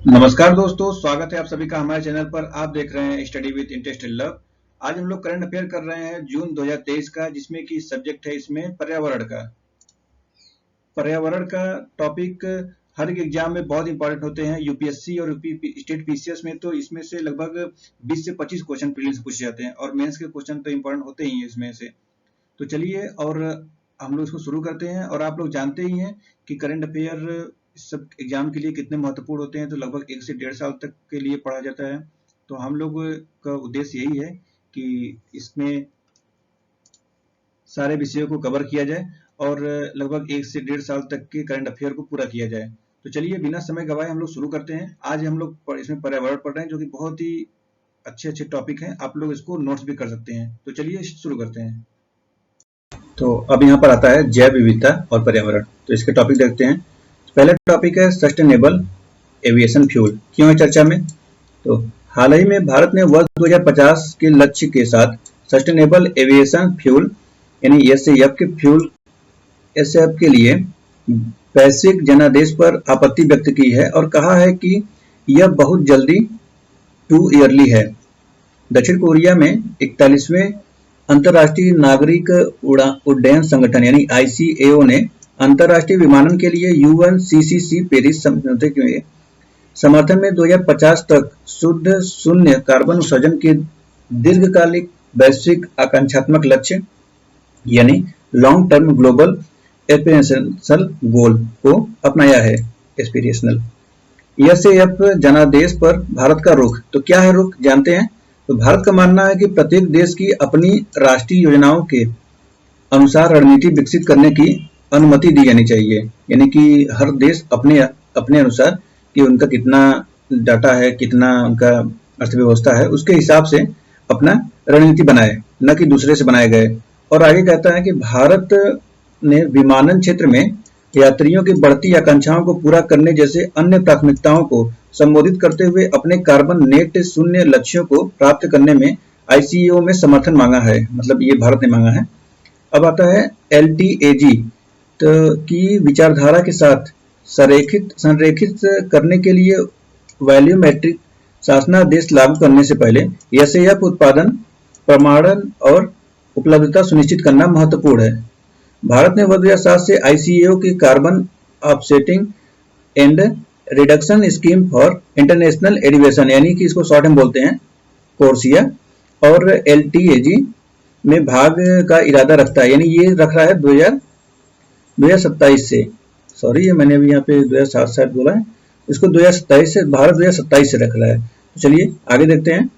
नमस्कार दोस्तों, स्वागत है आप सभी का हमारे चैनल पर। आप देख रहे हैं study with interest in love. आज हम लोग करंट अफेयर कर रहे हैं जून 2023 का, जिसमें कि सब्जेक्ट है इसमें पर्यावरण का। पर्यावरण का टॉपिक हर एक एग्जाम में बहुत इंपॉर्टेंट होते हैं। यूपीएससी और स्टेट पीसीएस में तो इसमें से लगभग 20 से 25 क्वेश्चन प्रीलिम्स से पूछे जाते हैं और मेंस के क्वेश्चन तो इंपॉर्टेंट होते ही हैं इसमें से। तो चलिए और हम लोग इसको शुरू करते हैं। और आप लोग जानते ही हैं कि करंट अफेयर सब एग्जाम के लिए कितने महत्वपूर्ण होते हैं। तो लगभग 1 से 1.5 साल तक के लिए पढ़ा जाता है। तो हम लोग का उद्देश्य यही है कि इसमें सारे विषयों को कवर किया जाए और लगभग 1 से 1.5 साल तक के करंट अफेयर को पूरा किया जाए। तो चलिए बिना समय गवाए हम लोग शुरू करते हैं। आज हम लोग इसमें पर्यावरण पढ़ रहे हैं, जो कि बहुत ही अच्छे टॉपिक हैं। आप लोग इसको नोट्स भी कर सकते हैं। तो चलिए शुरू करते हैं। तो अब यहाँ पर आता है जैव विविधता और पर्यावरण। तो इसके टॉपिक देखते हैं। पहला टॉपिक है सस्टेनेबल एविएशन फ्यूल। क्यों है चर्चा में? तो हाल ही में भारत ने वर्ष 2050 के लक्ष्य के साथ सस्टेनेबल एविएशन फ्यूल यानी एसएएफ के लिए वैश्विक जनादेश पर आपत्ति व्यक्त की है और कहा है कि यह बहुत जल्दी टू ईयरली है। दक्षिण कोरिया में 41वें अंतर्राष्ट्रीय नागरिक उड्डयन संगठन यानी आईसीएओ ने अंतर्राष्ट्रीय विमानन के लिए यूएनसीसीसी पेरिस समझौते के समर्थन में 2050 तक शुद्ध शून्य कार्बन उत्सर्जन के दीर्घकालिक वैश्विक आकांक्षात्मक लक्ष्य यानी लॉन्ग टर्म ग्लोबल एस्पिरेशनल गोल को अपनाया है। एस्पिरेशनल एसएएफ जनादेश पर भारत का रुख। तो क्या है रुख, जानते हैं। तो भारत का मानना है कि प्रत्येक देश की अपनी राष्ट्रीय योजनाओं के अनुसार रणनीति विकसित करने की अनुमति दी जानी चाहिए। यानी कि हर देश अपने अपने अनुसार कि उनका कितना डाटा है, कितना उनका अर्थव्यवस्था है, उसके हिसाब से अपना रणनीति बनाए, न कि दूसरे से बनाए गए। और आगे कहता है कि भारत ने विमानन क्षेत्र में यात्रियों की बढ़ती आकांक्षाओं को पूरा करने जैसे अन्य प्राथमिकताओं को संबोधित करते हुए अपने कार्बन नेट शून्य लक्ष्यों को प्राप्त करने में आईसीएओ में समर्थन मांगा है। मतलब ये भारत ने मांगा है। अब आता है एलटीएजी की विचारधारा के साथ संरेखित करने के लिए वैल्यूमेट्रिक शासनादेश लागू करने से पहले एसएएफ उत्पादन, प्रमाणन और उपलब्धता सुनिश्चित करना महत्वपूर्ण है। भारत ने वर्ष 2007 से आईसीएओ की carbon offsetting and reduction scheme for international aviation यानी कि इसको शॉर्ट में बोलते हैं कोर्सिया और एलटीएजी में भाग का इरादा रखता है। यानी ये रख रहा है 2027 से। सॉरी, ये मैंने अभी यहाँ पे 2007 शायद बोला है, इसको 2027 से, भारत 2027 से रख रहा है। तो चलिए आगे देखते हैं।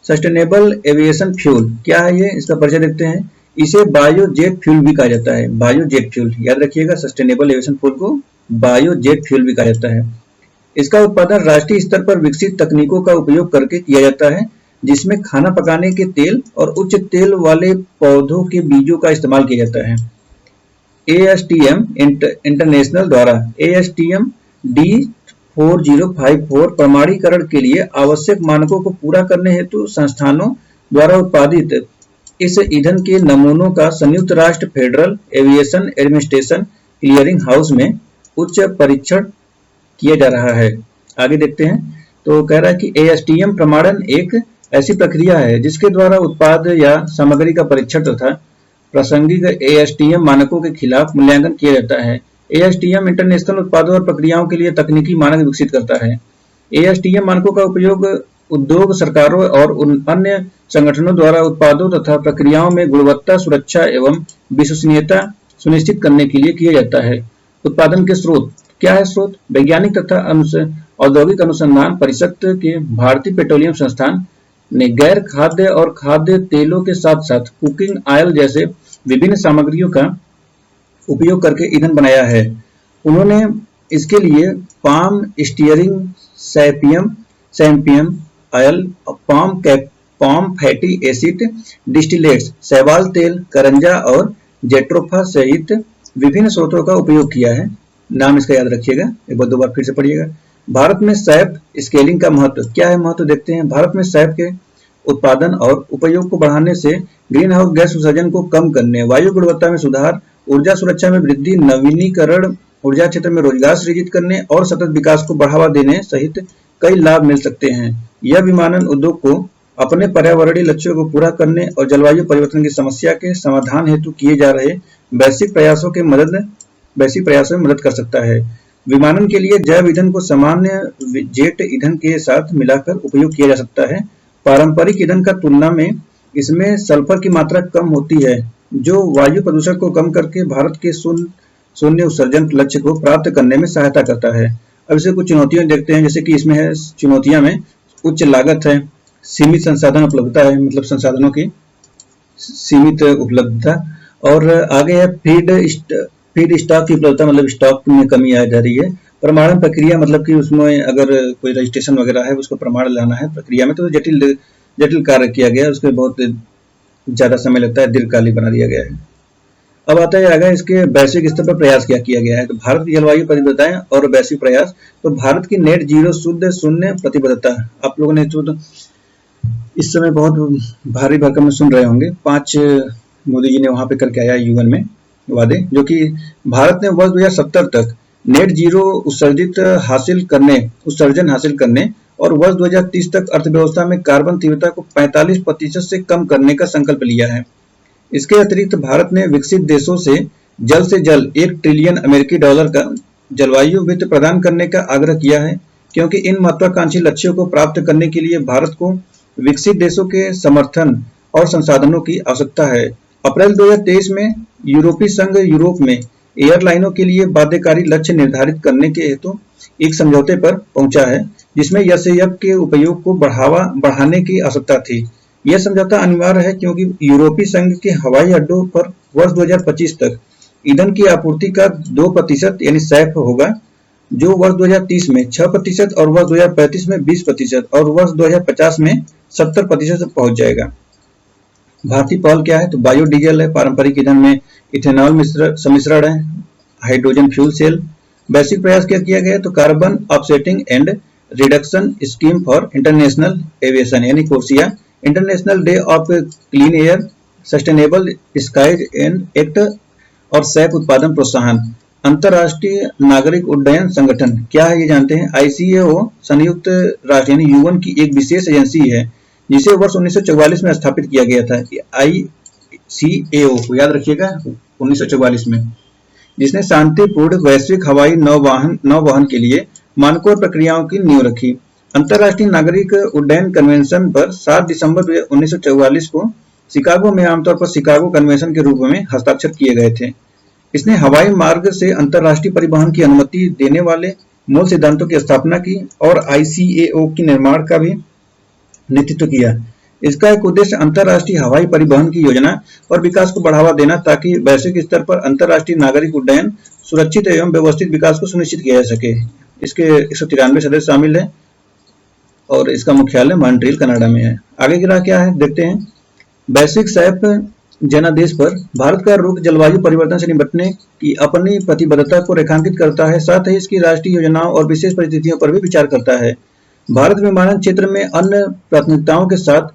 सस्टेनेबल एविएशन फ्यूल क्या है ये, इसका परिचय देखते हैं। इसे बायोजेट फ्यूल भी कहा जाता है। बायोजेट फ्यूल याद रखिएगा, सस्टेनेबल एविएशन फ्यूल को बायोजेट फ्यूल भी कहा जाता है। इसका उत्पादन राष्ट्रीय स्तर पर विकसित तकनीकों का उपयोग करके किया जाता है, जिसमें खाना पकाने के तेल और उच्च तेल वाले पौधों के बीजों का इस्तेमाल किया जाता है। एएसटीएम इंटरनेशनल द्वारा एएसटीएम D4054 प्रमाणीकरण के लिए आवश्यक मानकों को पूरा करने हेतु संस्थानों द्वारा उत्पादित इस ईंधन के नमूनों का संयुक्त राष्ट्र federal aviation administration clearing house में उच्च परीक्षण किया जा रहा है। आगे देखते हैं। तो कह रहा है कि एएसटीएम प्रमाणन एक ऐसी प्रक्रिया है जिसके द्वारा उत्पाद या सामग्री का परीक्षण तथा प्रासंगिक एएसटीएम मानकों के खिलाफ मूल्यांकन किया जाता है। एएसटीएम इंटरनेशनल उत्पादों और प्रक्रियाओं के लिए तकनीकी मानक विकसित करता है। एएसटीएम मानकों का उपयोग उद्योग, सरकारों और अन्य संगठनों द्वारा उत्पादों तथा प्रक्रियाओं में गुणवत्ता, सुरक्षा एवं विश्वसनीयता सुनिश्चित करने के लिए किया जाता है। उत्पादन के स्रोत क्या है? स्रोत वैज्ञानिक तथा औद्योगिक अनुसंधान परिषद के भारतीय पेट्रोलियम संस्थान ने गैर खाद्य और खाद्य तेलों के साथ साथ कुकिंग ऑयल जैसे विभिन्न सामग्रियों का उपयोग करके ईंधन बनाया है। उन्होंने इसके लिए पाम स्टीयरिंग, सैम्पियम oil, palm fatty acid distillates, शैवाल तेल, करंजा और जेट्रोफा सहित विभिन्न स्रोतों का उपयोग किया है। नाम इसका याद रखिएगा, एक बार दो बार फिर से पढ़िएगा। भारत में सैफ स्केलिंग का महत्व क्या है? महत्व देखते हैं। भारत में सैफ के उत्पादन और उपयोग को बढ़ाने से ग्रीन हाउस गैस उत्सर्जन को कम करने, वायु गुणवत्ता में सुधार, ऊर्जा सुरक्षा में वृद्धि, नवीनीकरण ऊर्जा क्षेत्र में रोजगार सृजित करने और सतत विकास को बढ़ावा देने सहित कई लाभ मिल सकते हैं। यह विमानन उद्योग को अपने पर्यावरणीय लक्ष्यों को पूरा करने और जलवायु परिवर्तन की समस्या के समाधान हेतु किए जा रहे वैश्विक प्रयासों में मदद कर सकता है। विमानन के लिए जैव ईंधन को सामान्य जेट ईंधन के साथ मिलाकर उपयोग किया जा सकता है। पारंपरिक ईंधन का तुलना में इसमें सल्फर की मात्रा कम होती है, जो वायु प्रदूषण को कम करके भारत के शून्य उत्सर्जन लक्ष्य को प्राप्त करने में सहायता करता है। अब इसे कुछ चुनौतियां देखते हैं, जैसे कि इसमें है चुनौतियां में उच्च लागत है, सीमित संसाधन उपलब्धता है, मतलब संसाधनों की सीमित उपलब्धता, और आगे है फीड स्टॉक की उपलब्धता, मतलब स्टॉक में कमी आ जा रही है। प्रमाणन प्रक्रिया, मतलब कि उसमें अगर कोई रजिस्ट्रेशन वगैरह है उसको प्रमाण लाना है प्रक्रिया में, तो जटिल कार्य किया गया है, उसके बहुत ज़्यादा समय लगता है, दीर्घकालिक बना दिया गया है। अब आता है आगे इसके वैश्विक स्तर पर प्रयास क्या किया गया है। तो भारत की जलवायु प्रतिबद्धताएं और वैश्विक प्रयास। तो भारत की नेट जीरो शुद्ध शून्य प्रतिबद्धता, आप लोगों ने तो इस समय बहुत भारी भरकम में सुन रहे होंगे। 5 मोदी जी ने वहां पे करके आया यूएन में वादे, जो कि भारत ने वर्ष 2070 तक नेट जीरो उत्सर्जन हासिल करने और वर्ष 2030 तक अर्थव्यवस्था में कार्बन तीव्रता को 45% से कम करने का संकल्प लिया है। इसके अतिरिक्त भारत ने विकसित देशों से जल्द $1 ट्रिलियन अमेरिकी का जलवायु वित्त प्रदान करने का आग्रह किया है, क्योंकि इन महत्वाकांक्षी लक्ष्यों को प्राप्त करने के लिए भारत को विकसित देशों के समर्थन और संसाधनों की आवश्यकता है। अप्रैल 2023 में यूरोपीय संघ यूरोप में एयरलाइनों के लिए बाध्यकारी लक्ष्य निर्धारित करने के हेतु एक समझौते पर पहुंचा है, जिसमें SAF के उपयोग को बढ़ाने की आवश्यकता थी। यह समझौता अनिवार्य है क्योंकि यूरोपीय संघ के हवाई अड्डों पर वर्ष 2025 तक ईंधन की आपूर्ति का 2% यानी SAF होगा, जो वर्ष 2030 में 6% और वर्ष 2035 में 20% और वर्ष 2050 में 70% तक पहुंच जाएगा। भारतीय पहल क्या है? तो बायोडीजल है, पारंपरिक ईंधन में इथेनॉल सम्मिश्रण है, हाइड्रोजन फ्यूल सेल। वैश्विक प्रयास क्या किया गया? तो carbon offsetting and reduction scheme for international aviation यानी CORSIA, international day of clean air, sustainable skies and act और SAF उत्पादन प्रोत्साहन। अंतर्राष्ट्रीय नागरिक उड्डयन संगठन क्या है ये जानते हैं। ICAO संयुक्त राष्ट्र यानी UN की एक विशेष एजेंसी है, जिसे वर्ष 1944 में स्थापित किया गया था। ICAO को याद रखिएगा, 1944 में, जिसने शांतिपूर्ण वैश्विक हवाई नौवहन के लिए मानकों और प्रक्रियाओं की नींव रखी। अंतर्राष्ट्रीय नागरिक उड्डयन कन्वेंशन पर 7 दिसंबर 1944 को शिकागो में आमतौर पर शिकागो कन्वेंशन के रूप में हस्ताक्षर किए गए थे। इसने हवाई मार्ग से अंतर्राष्ट्रीय परिवहन की अनुमति देने वाले मूल सिद्धांतों की स्थापना की और ICAO के निर्माण का भी नेतृत्व किया। इसका एक उद्देश्य अंतर्राष्ट्रीय हवाई परिवहन की योजना और विकास को बढ़ावा देना, ताकि वैश्विक स्तर पर अंतर्राष्ट्रीय नागरिक उड्डयन सुरक्षित एवं व्यवस्थित विकास को सुनिश्चित किया जा सके। इसके 193 सदस्य शामिल हैं और इसका मुख्यालय मॉन्ट्रियल कनाडा में है। आगे गिरा क्या है देखते हैं। वैश्विक SAF जनादेश पर भारत का रुख जलवायु परिवर्तन से निपटने की अपनी प्रतिबद्धता को रेखांकित करता है, साथ ही इसकी राष्ट्रीय योजनाओं और विशेष परिस्थितियों पर भी विचार करता है। भारत विमानन क्षेत्र में अन्य प्राथमिकताओं के साथ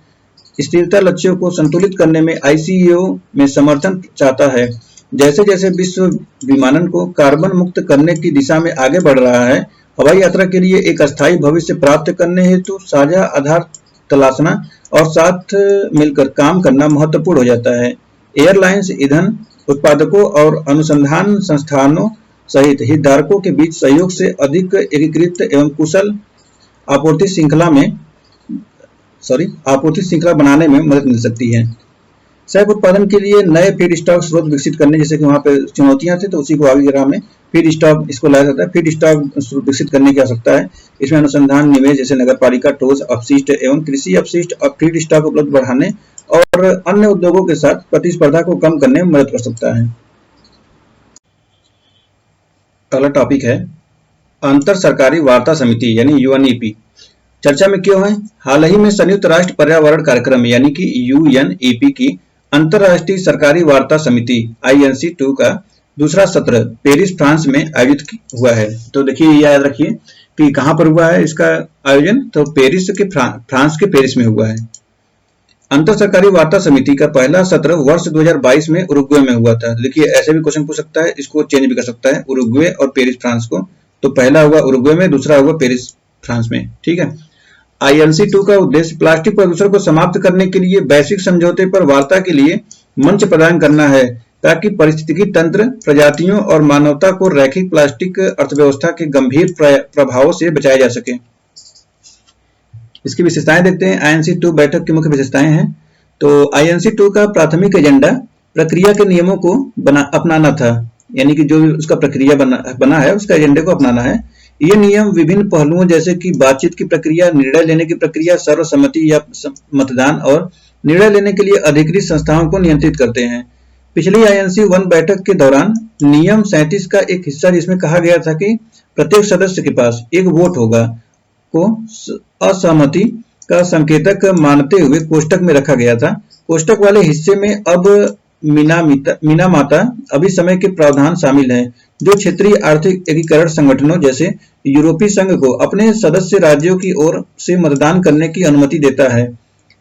स्थिरता लक्ष्यों को संतुलित करने में ICAO में समर्थन चाहता है। जैसे जैसे विश्व विमानन को कार्बन मुक्त करने की दिशा में आगे बढ़ रहा है, हवाई यात्रा के लिए एक अस्थायी भविष्य प्राप्त करने हेतु साझा आधार तलाशना और साथ मिलकर काम करना महत्वपूर्ण हो जाता है। एयरलाइंस, ईंधन उत्पादकों और अनुसंधान संस्थानों सहित हितधारकों के बीच सहयोग से अधिक एकीकृत एवं कुशल आपूर्ति श्रृंखला बनाने में मदद मिल सकती है। SAF उत्पादन के लिए नए फीड स्टॉक स्रोत विकसित करने, जैसे कि वहाँ पे चुनौतियां थी, तो उसी को आगे ग्राम में फीड स्टॉक इसको लाया जाता है। फीड स्टॉक स्रोत विकसित करने की आवश्यकता है। इसमें अनुसंधान, निवेश, जैसे नगरपालिका, ठोस अपशिष्ट एवं कृषि अपशिष्ट और फीड स्टॉक उपलब्ध बढ़ाने और अन्य उद्योगों के साथ प्रतिस्पर्धा को कम करने में मदद कर सकता है। अगला टॉपिक है अंतर सरकारी वार्ता समिति यानी UNEP। चर्चा में क्यों है? हाल ही में संयुक्त राष्ट्र पर्यावरण कार्यक्रम यानी कि UNEP की अंतरराष्ट्रीय सरकारी वार्ता समिति INC2 का दूसरा सत्र पेरिस, फ्रांस में आयोजित हुआ है। तो देखिए, याद रखिए कि कहां पर हुआ है इसका आयोजन, तो पेरिस के फ्रांस के पेरिस में हुआ है। अंतर सरकारी वार्ता समिति का पहला सत्र वर्ष 2022 में उरुग्वे में हुआ था। देखिए, ऐसे भी क्वेश्चन पूछ सकता है, इसको चेंज भी कर सकता है, उरुग्वे और पेरिस फ्रांस को। तो पहला हुआ उरुग्वे में, दूसरा हुआ पेरिस फ्रांस में। ठीक है। INC2 का उद्देश्य प्लास्टिक प्रदूषण को समाप्त करने के लिए वैश्विक समझौते पर वार्ता के लिए मंच प्रदान करना है, ताकि पारिस्थितिकी तंत्र, प्रजातियों और मानवता को रैखिक प्लास्टिक अर्थव्यवस्था के गंभीर प्रभावों से बचाया जा सके। इसकी विशेषताएं देखते हैं। INC2 बैठक की मुख्य विशेषताएं हैं। तो INC2 का प्राथमिक एजेंडा प्रक्रिया के नियमों को अपनाना था, यानी कि जो उसका प्रक्रिया बना है उसका एजेंडे को अपनाना है। ये नियम विभिन्न पहलुओं जैसे कि बातचीत की प्रक्रिया, निर्णय लेने की प्रक्रिया, सर्वसम्मति या मतदान और निर्णय लेने के लिए अधिकृत संस्थाओं को नियंत्रित करते हैं। पिछली INC1 बैठक के दौरान नियम 37 का एक हिस्सा जिसमें कहा गया था कि प्रत्येक सदस्य के पास एक वोट होगा को असहमति का संकेतक मानते हुए कोष्टक में रखा गया था। कोष्टक वाले हिस्से में अब मिनामाता अभिसमय के प्रावधान शामिल हैं, जो क्षेत्रीय आर्थिक एकीकरण संगठनों जैसे यूरोपीय संघ को अपने सदस्य राज्यों की ओर से मतदान करने की अनुमति देता है।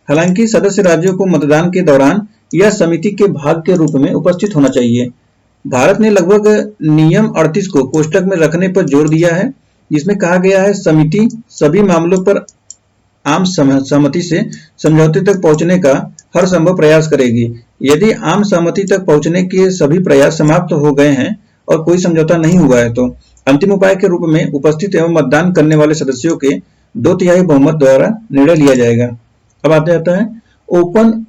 हालांकि सदस्य राज्यों को मतदान के दौरान यह समिति के भाग के रूप में उपस्थित होना चाहिए। भारत ने लगभग नियम 38 को कोष्टक में रखने पर जोर दिया है, जिसमें कहा गया है समिति सभी मामलों पर आम सहमति से समझौते तक पहुंचने का हर संभव प्रयास करेगी। यदि आम सहमति तक पहुंचने के सभी प्रयास समाप्त हो गए हैं और कोई समझौता नहीं हुआ है तो अंतिम उपाय के रूप में उपस्थित एवं मतदान करने वाले सदस्यों के 2/3 बहुमत द्वारा निर्णय लिया जाएगा। अब आता है ओपन,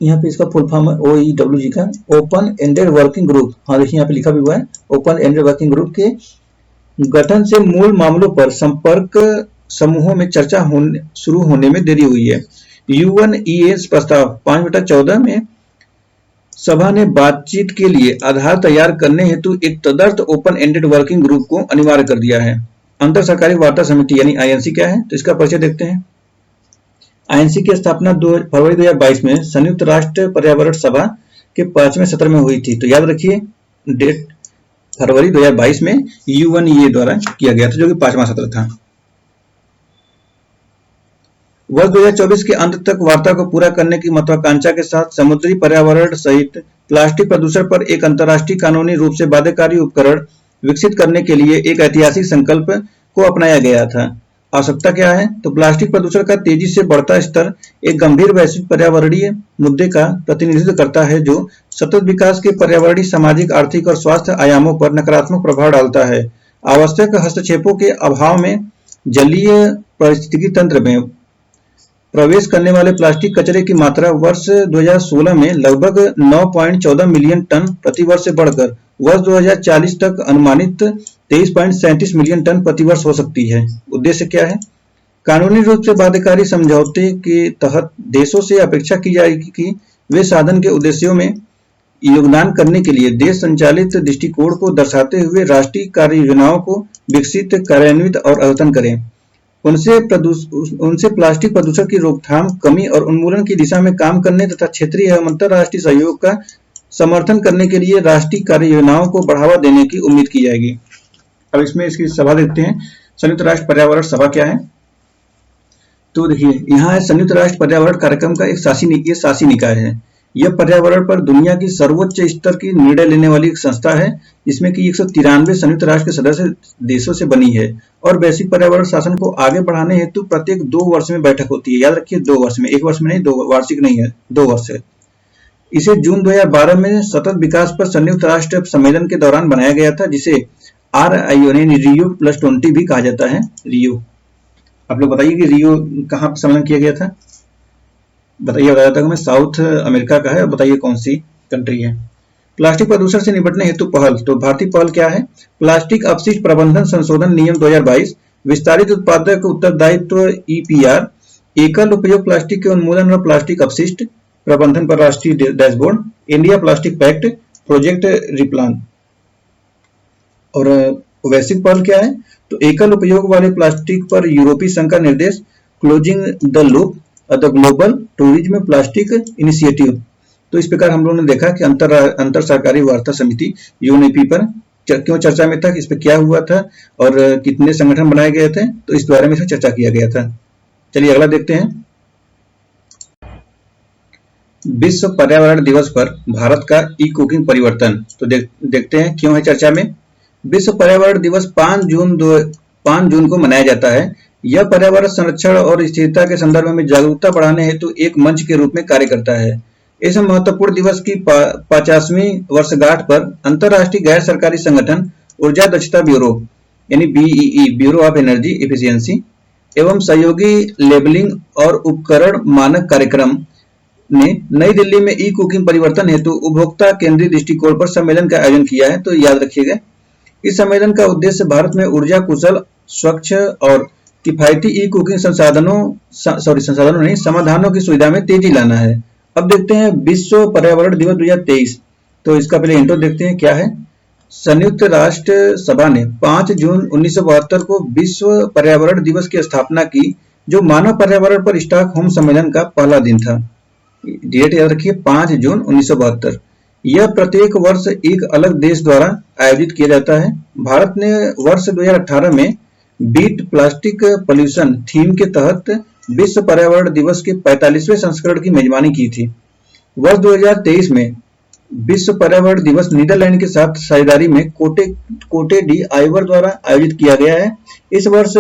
यहाँ पे इसका फुल फॉर्म है OEWG का, ओपन एंडेड वर्किंग ग्रुप। हाँ देखिए यहाँ पे लिखा भी हुआ है, ओपन एंडेड वर्किंग ग्रुप के गठन से मूल मामलों पर संपर्क समूहों में चर्चा शुरू होने में देरी हुई है। UN-EA प्रस्ताव 5/14 में सभा ने बातचीत के लिए आधार तैयार करने हेतु एक तदर्थ ओपन एंडेड वर्किंग ग्रुप को अनिवार्य कर दिया है। अंतर सरकारी वार्ता समिति यानी INC क्या है, तो इसका परिचय देखते हैं। INC की स्थापना फरवरी 2022 में संयुक्त राष्ट्र पर्यावरण सभा के 5वें सत्र में हुई थी। तो याद रखिए डेट फरवरी 2022 में UN-EA द्वारा किया गया था, जो कि 5वां सत्र था। वर्ष 2024 के अंत तक वार्ता को पूरा करने की महत्वाकांक्षा के साथ समुद्री पर्यावरण सहित प्लास्टिक प्रदूषण पर एक अंतर्राष्ट्रीय कानूनी रूप से बाध्यकारी उपकरण विकसित करने के लिए एक ऐतिहासिक संकल्प को अपनाया गया था। आवश्यकता क्या है, तो प्लास्टिक प्रदूषण का तेजी से बढ़ता स्तर एक गंभीर वैश्विक पर्यावरणीय मुद्दे का प्रतिनिधित्व करता है, जो सतत विकास के पर्यावरणीय, सामाजिक, आर्थिक और स्वास्थ्य आयामों पर नकारात्मक प्रभाव डालता है। आवश्यक हस्तक्षेपों के अभाव में जलीय पारिस्थितिकी तंत्र में प्रवेश करने वाले प्लास्टिक कचरे की मात्रा वर्ष 2016 में लगभग 9.14 मिलियन टन प्रति वर्ष से बढ़कर वर्ष 2040 तक अनुमानित 23.37 मिलियन टन प्रति वर्ष हो सकती है। उद्देश्य क्या है, कानूनी रूप से बाध्यकारी समझौते के तहत देशों से अपेक्षा की जाएगी कि वे साधन के उद्देश्यों में योगदान करने के लिए देश संचालित दृष्टिकोण को दर्शाते हुए राष्ट्रीय कार्य योजनाओं को विकसित, कार्यान्वित और अद्यतन करें। उनसे प्लास्टिक प्रदूषण की रोकथाम, कमी और उन्मूलन की दिशा में काम करने तथा क्षेत्रीय एवं अंतर्राष्ट्रीय सहयोग का समर्थन करने के लिए राष्ट्रीय कार्य योजनाओं को बढ़ावा देने की उम्मीद की जाएगी। अब इसमें इसकी सभा देखते हैं। संयुक्त राष्ट्र पर्यावरण सभा क्या है, तो देखिए यहाँ है संयुक्त राष्ट्र पर्यावरण कार्यक्रम का एक शासी निकाय है। यह पर्यावरण पर दुनिया की सर्वोच्च स्तर की निर्णय लेने वाली एक संस्था है, जिसमें कि 193 संयुक्त राष्ट्र के सदस्य देशों से बनी है और वैश्विक पर्यावरण शासन को आगे बढ़ाने हेतु प्रत्येक 2 वर्ष में बैठक होती है। याद रखिए 2 वर्ष में, 1 वर्ष में नहीं, 2 वार्षिक नहीं है, 2 वर्ष है। इसे जून 2012 में सतत विकास पर संयुक्त राष्ट्र सम्मेलन के दौरान बनाया गया था, जिसे RIO Rio+20 भी कहा जाता है। रियो, आप लोग बताइए कि रियो कहाँ सम्मेलन किया गया था, बताइए। बताया था मैं साउथ अमेरिका का है, और बताइए कौन सी कंट्री है। प्लास्टिक प्रदूषण से निपटने हेतु पहल, तो भारतीय पहल क्या है, प्लास्टिक अपशिष्ट प्रबंधन संशोधन नियम 2022, विस्तारित उत्पादक उत्तरदायित्व EPR, एकल उपयोग प्लास्टिक के उन्मूलन और प्लास्टिक अपशिष्ट प्रबंधन पर राष्ट्रीय dashboard, India plastic pact, project replan. और वैश्विक पहल क्या है, तो एकल उपयोग वाले प्लास्टिक पर यूरोपीय संघ का निर्देश, closing the loop the global tourism plastic initiative. तो इस प्रकार हम लोगों ने देखा कि अंतर सरकारी वार्ता समिति UNEP पर क्यों चर्चा में था, इस पर क्या हुआ था और कितने संगठन बनाए गए थे, तो इस बारे में से चर्चा किया गया था। चलिए अगला देखते हैं। विश्व पर्यावरण दिवस पर भारत का ई-कुकिंग परिवर्तन, तो देखते हैं क्यों है चर्चा में। विश्व पर्यावरण दिवस 5 जून को मनाया जाता है। यह पर्यावरण संरक्षण और स्थिरता के संदर्भ में जागरूकता बढ़ाने हेतु एक मंच के रूप में कार्य करता है। इस महत्वपूर्ण दिवस की 50वीं वर्षगांठ पर अंतर्राष्ट्रीय गैर सरकारी संगठन ऊर्जा दक्षता ब्यूरो यानी BEE bureau of energy efficiency एवं सहयोगी लेबलिंग और उपकरण मानक कार्यक्रम ने नई दिल्ली में ई कुकिंग परिवर्तन हेतु उपभोक्ता केंद्रीय दृष्टिकोण पर सम्मेलन का आयोजन किया है। तो याद रखिएगा, इस सम्मेलन का उद्देश्य भारत में ऊर्जा कुशल, स्वच्छ और किफायती ई कुकिंग समाधानों की सुविधा में तेजी लाना है। अब देखते हैं विश्व पर्यावरण दिवस 2023। तो इसका पहले इंट्रो देखते हैं क्या है। संयुक्त राष्ट्र सभा ने 5 जून 1972 को विश्व पर्यावरण दिवस की स्थापना की, जो मानव पर्यावरण पर स्टॉकहोम सम्मेलन का पहला दिन था। डेट याद रखिए, 5 जून 1972। यह प्रत्येक वर्ष एक अलग देश द्वारा आयोजित किया जाता है। भारत ने वर्ष 2018 में बीट प्लास्टिक पॉल्यूशन थीम के तहत विश्व पर्यावरण दिवस के 45वें संस्करण की मेजबानी की थी। वर्ष 2023 में विश्व पर्यावरण दिवस नीदरलैंड के साथ साझेदारी में कोटे डी आइवर द्वारा आयोजित किया गया है। इस वर्ष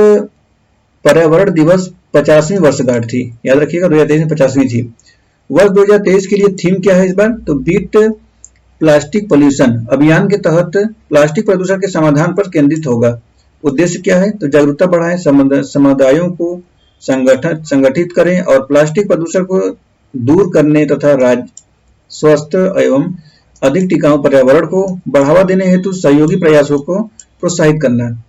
पर्यावरण दिवस 50वीं वर्षगांठ थी। याद रखिएगा, 2023 में 50वीं थी। वर्ष 2023 के लिए थीम क्या है इस बार? तो बीट प्लास्टिक पॉल्यूशन अभियान के तहत प्लास्टिक प्रदूषण के समाधान पर केंद्रित होगा। उद्देश्य क्या है? तो जागरूकता बढ़ाएं, समुदायों को संगठित करें और प्लास्टिक प्रदूषण को दूर करने तथा स्वस्थ एवं अधिक टिकाऊ पर्यावरण को बढ़ावा देने हेतु सहयोगी प्रयासों को प्रोत्साहित करना।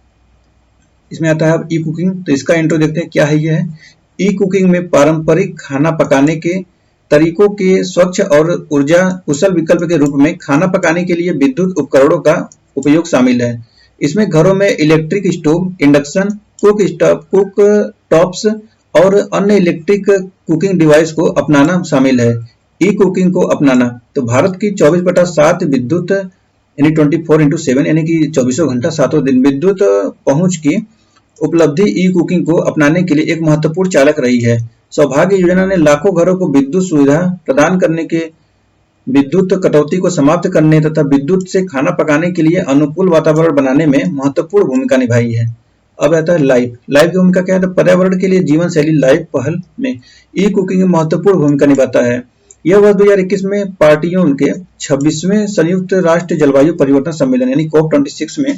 इसमें आता है ई कुकिंग। तो इसका इंट्रो देखते हैं क्या है। यह है ई कुकिंग में पारंपरिक खाना पकाने के तरीकों के स्वच्छ और ऊर्जा कुशल विकल्प के रूप में खाना पकाने के लिए विद्युत उपकरणों का उपयोग शामिल है। इसमें घरों में electric stove, induction cook tops और अन्य इलेक्ट्रिक कुकिंग डिवाइस को अपनाना शामिल है। ई कुकिंग को अपनाना, तो भारत की 24/7 विद्युत यानी 24/7 यानी कि 24 घंटा 7 दिन विद्युत पहुंच की उपलब्धि ई कुकिंग को अपनाने के लिए एक महत्वपूर्ण चालक रही है। सौभाग्य योजना ने लाखों घरों को विद्युत सुविधा प्रदान करने के, विद्युत कटौती को समाप्त करने तथा विद्युत से खाना पकाने के लिए अनुकूल वातावरण बनाने में महत्वपूर्ण भूमिका निभाई है। अब आता है लाइफ की भूमिका क्या है? तो पर्यावरण के लिए जीवन शैली लाइफ पहल में ई कुकिंग महत्वपूर्ण भूमिका निभाता है। यह वर्ष 2021 में पार्टियों के 26वें संयुक्त राष्ट्र जलवायु परिवर्तन सम्मेलन यानी COP26 में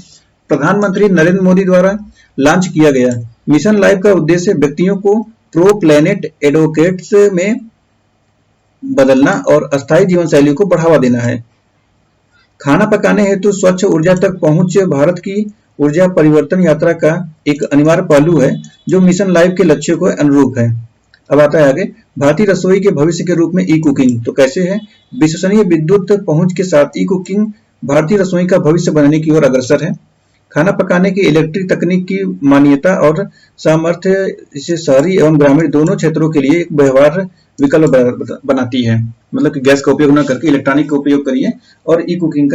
प्रधानमंत्री नरेंद्र मोदी द्वारा लॉन्च किया गया। मिशन लाइफ का उद्देश्य व्यक्तियों को प्रो प्लेनेट एडवोकेट्स में बदलना और अस्थायी जीवन शैली को बढ़ावा देना है। खाना पकाने हेतु स्वच्छ ऊर्जा तक पहुंच भारत की ऊर्जा परिवर्तन यात्रा का एक अनिवार्य पहलू है, जो मिशन लाइफ के लक्ष्यों को अनुरूप है। अब आता है आगे, भारतीय रसोई के भविष्य के रूप में ई कुकिंग। तो कैसे है? विश्वसनीय विद्युत पहुंच के साथ ई कुकिंग भारतीय रसोई का भविष्य बनने की ओर अग्रसर है। खाना पकाने की इलेक्ट्रिक तकनीक की मान्यता और सामर्थ्य इसे शहरी एवं ग्रामीण दोनों क्षेत्रों के लिए एक व्यवहार विकल्प बनाती है। मतलब कि गैस का उपयोग न करके इलेक्ट्रॉनिक का उपयोग करिए और ई कुकिंग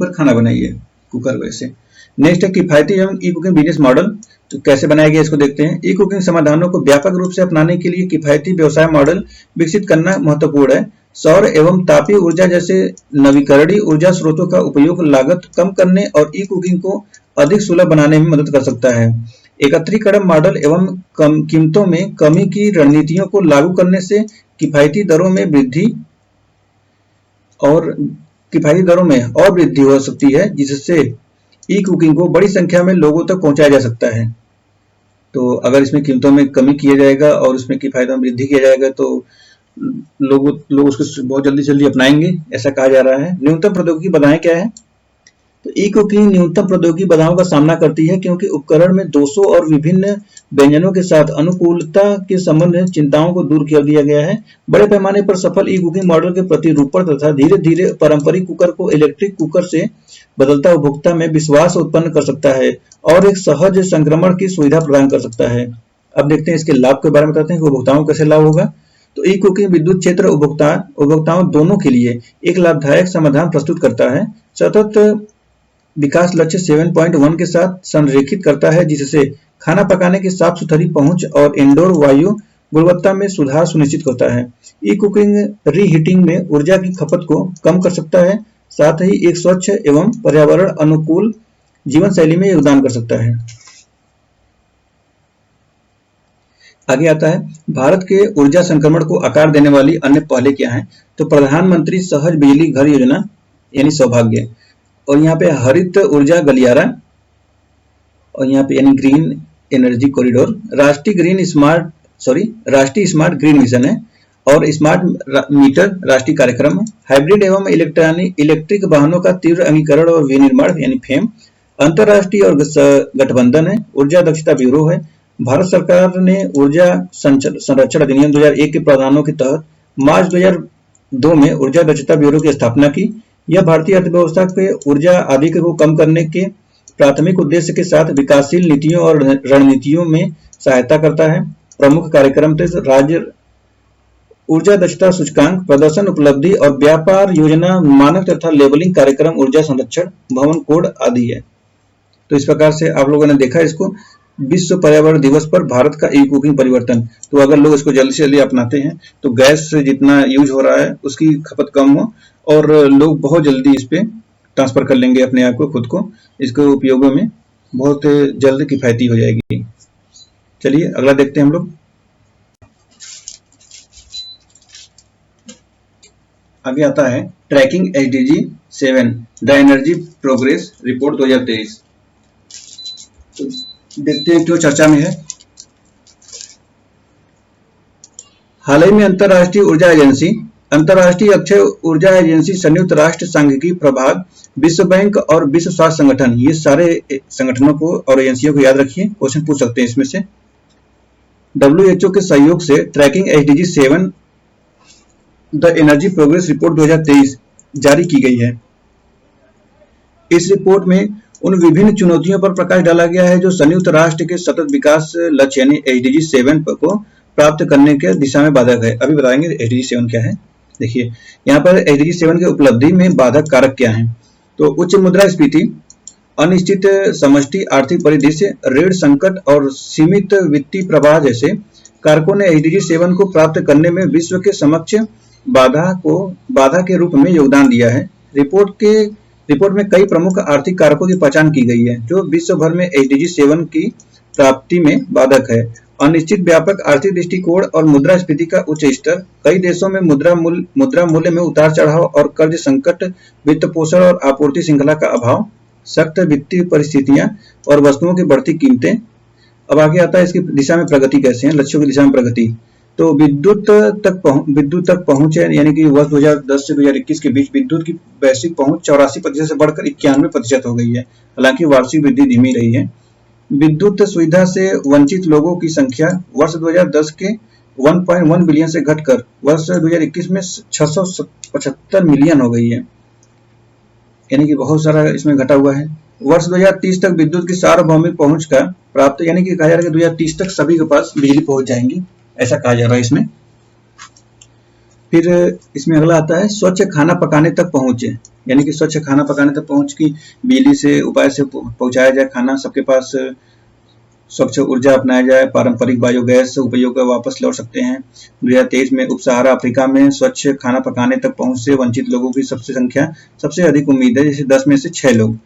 पर खाना बनाइए कुकर वैसे। नेक्स्ट है किफायती एवं ई कुकिंग बिजनेस मॉडल। तो कैसे बनाया गया इसको देखते हैं। ई कुकिंग समाधानों को व्यापक रूप से अपनाने के लिए किफायती व्यवसाय मॉडल विकसित करना महत्वपूर्ण है। सौर एवं तापीय ऊर्जा जैसे नवीकरणीय ऊर्जा स्रोतों का उपयोग लागत कम करने और ई कुकिंग को अधिक सुलभ बनाने में मदद कर सकता है। एकत्रीकरण मॉडल एवं कीमतों में कमी की रणनीतियों को लागू करने से किफायती दरों में और वृद्धि हो सकती है, जिससे ई कुकिंग को बड़ी संख्या में लोगों तक पहुंचाया जा सकता है। तो अगर इसमें कीमतों में कमी किया जाएगा और उसमें किफायतों में वृद्धि किया जाएगा तो लोग उसको बहुत जल्दी अपनाएंगे, ऐसा कहा जा रहा है। न्यूनतम प्रौद्योगिकी बाधाएं क्या है? तो ई कुकिंग न्यूनतम प्रौद्योगिकी बाधाओं का सामना करती है, क्योंकि उपकरण में दोषों और विभिन्न व्यंजनों के साथ अनुकूलता के संबंध में चिंताओं को दूर कर दिया गया है। बड़े पैमाने पर सफल ई कुकिंग मॉडल के प्रतिरूपण तथा धीरे धीरे पारंपरिक कुकर को इलेक्ट्रिक कुकर से बदलता उपभोक्ता में विश्वास उत्पन्न कर सकता है और एक सहज संक्रमण की सुविधा प्रदान कर सकता है। अब देखते हैं इसके लाभ के बारे में बताते हैं कि उपभोक्ताओं को कैसे लाभ होगा। तो ई कुकिंग विद्युत क्षेत्र उपभोक्ताओं दोनों के लिए एक लाभदायक समाधान प्रस्तुत करता है। सतत विकास लक्ष्य 7.1 के साथ संरेखित करता है, जिससे खाना पकाने की साफ सुथरी पहुंच और इंडोर वायु गुणवत्ता में सुधार सुनिश्चित होता है। ई कुकिंग रीहीटिंग में ऊर्जा की खपत को कम कर सकता है, साथ ही एक स्वच्छ एवं पर्यावरण अनुकूल जीवन शैली में योगदान कर सकता है। आगे आता है, भारत के ऊर्जा संक्रमण को आकार देने वाली अन्य पहले क्या हैं? तो प्रधानमंत्री सहज बिजली घर योजना यानी सौभाग्य, और यहाँ पे हरित ऊर्जा गलियारा, और यहाँ पे यानी ग्रीन एनर्जी कॉरिडोर, राष्ट्रीय स्मार्ट ग्रीन मिशन है, और स्मार्ट मीटर राष्ट्रीय कार्यक्रम है, हाइब्रिड एवं इलेक्ट्रिक वाहनों का तीव्र अंगीकरण और विनिर्माण यानी फेम, अंतरराष्ट्रीय और गठबंधन है, ऊर्जा दक्षता ब्यूरो है। भारत सरकार ने ऊर्जा संरक्षण अधिनियम 2001 के प्रावधानों के तहत मार्च 2002 में ऊर्जा दक्षता ब्यूरो की स्थापना की। यह भारतीय अर्थव्यवस्था के ऊर्जा आदि को कम करने के प्राथमिक उद्देश्य के साथ विकासशील नीतियों और रणनीतियों में सहायता करता है। प्रमुख कार्यक्रम थे राज्य ऊर्जा दक्षता सूचकांक, प्रदर्शन उपलब्धि और व्यापार योजना, मानक तथा लेबलिंग कार्यक्रम, ऊर्जा संरक्षण, भवन कोड आदि है। तो इस प्रकार से आप लोगों ने देखा इसको। विश्व पर्यावरण दिवस पर भारत का ई कुकिंग परिवर्तन, तो अगर लोग इसको जल्दी से जल्दी अपनाते हैं तो गैस जितना यूज हो रहा है उसकी खपत कम हो और लोग बहुत जल्दी इस पे ट्रांसफर कर लेंगे अपने आप को, खुद को, इसके उपयोगों में बहुत जल्द किफायती हो जाएगी। चलिए अगला देखते हैं हम लोग। आगे आता है tracking SDG 7 the energy progress report 2023। तो देखते हैं क्यों चर्चा में है। हाल ही में अंतर्राष्ट्रीय अक्षय ऊर्जा एजेंसी, संयुक्त राष्ट्र सांख्यिकी प्रभाग, विश्व बैंक और विश्व स्वास्थ्य संगठन, ये सारे संगठनों को और एजेंसियों को याद रखिए, क्वेश्चन पूछ सकते हैं इसमें से। WHO के सहयोग से tracking SDG 7 the energy progress report 2023 जारी की गई है। इस रिपोर्ट में उन विभिन्न चुनौतियों पर प्रकाश डाला गया है जो संयुक्त राष्ट्र के सतत विकास लक्ष्य यानी SDG 7 को प्राप्त करने के दिशा में बाधक है। अभी बताएंगे SDG 7 क्या है। देखिए यहाँ पर SDG 7 के उपलब्धि में बाधक कारक क्या हैं। तो उच्च मुद्रास्फीति, अनिश्चित समष्टि आर्थिक परिदृश्य, ऋण संकट और सीमित वित्तीय प्रवाह जैसे कारकों ने SDG 7 को प्राप्त करने में विश्व के समक्ष बाधा के रूप में योगदान दिया है। रिपोर्ट में कई प्रमुख आर्थिक कारकों की पहचान की गई है जो विश्व भर में SDG 7 की प्राप्ति में बाधक है। अनिश्चित व्यापक आर्थिक दृष्टिकोण और मुद्रास्फीति का उच्च स्तर, कई देशों में मुद्रा मूल्य में उतार चढ़ाव और कर्ज संकट, वित्त पोषण और आपूर्ति श्रृंखला का अभाव, सख्त वित्तीय परिस्थितियां और वस्तुओं की बढ़ती कीमतें। अब आगे आता है इसकी दिशा में प्रगति कैसे है, लक्ष्यों की दिशा में प्रगति। तो विद्युत तक पहुंच है, यानी कि वर्ष 2010 से 2021 के बीच विद्युत की वैश्विक पहुंच 84% से बढ़कर 91% हो गई है। हालांकि वार्षिक वृद्धि धीमी रही है। विद्युत सुविधा से वंचित लोगों की संख्या वर्ष 2010 के 1.1 बिलियन से घटकर वर्ष 2021 में 675 मिलियन हो गई है, यानी कि बहुत सारा इसमें घटा हुआ है। वर्ष 2030 तक विद्युत की सार्वभौमिक पहुंच का प्राप्त, यानी कि कहा जा रहा है कि 2030 तक सभी के पास बिजली पहुंच जाएंगी, ऐसा कहा जा रहा है इसमें। फिर इसमें अगला आता है स्वच्छ खाना पकाने तक पहुंचे, यानी कि स्वच्छ खाना पकाने तक पहुंच की बिजली से उपाय से पहुंचाया जाए खाना, सबके पास स्वच्छ ऊर्जा अपनाया जाए, पारंपरिक बायोगैस उपयोग वापस लौट सकते हैं। 2023 में उप सहारा अफ्रीका में स्वच्छ खाना पकाने तक पहुंच से वंचित लोगों की संख्या सबसे अधिक उम्मीद है, जैसे 10 में से 6 लोग।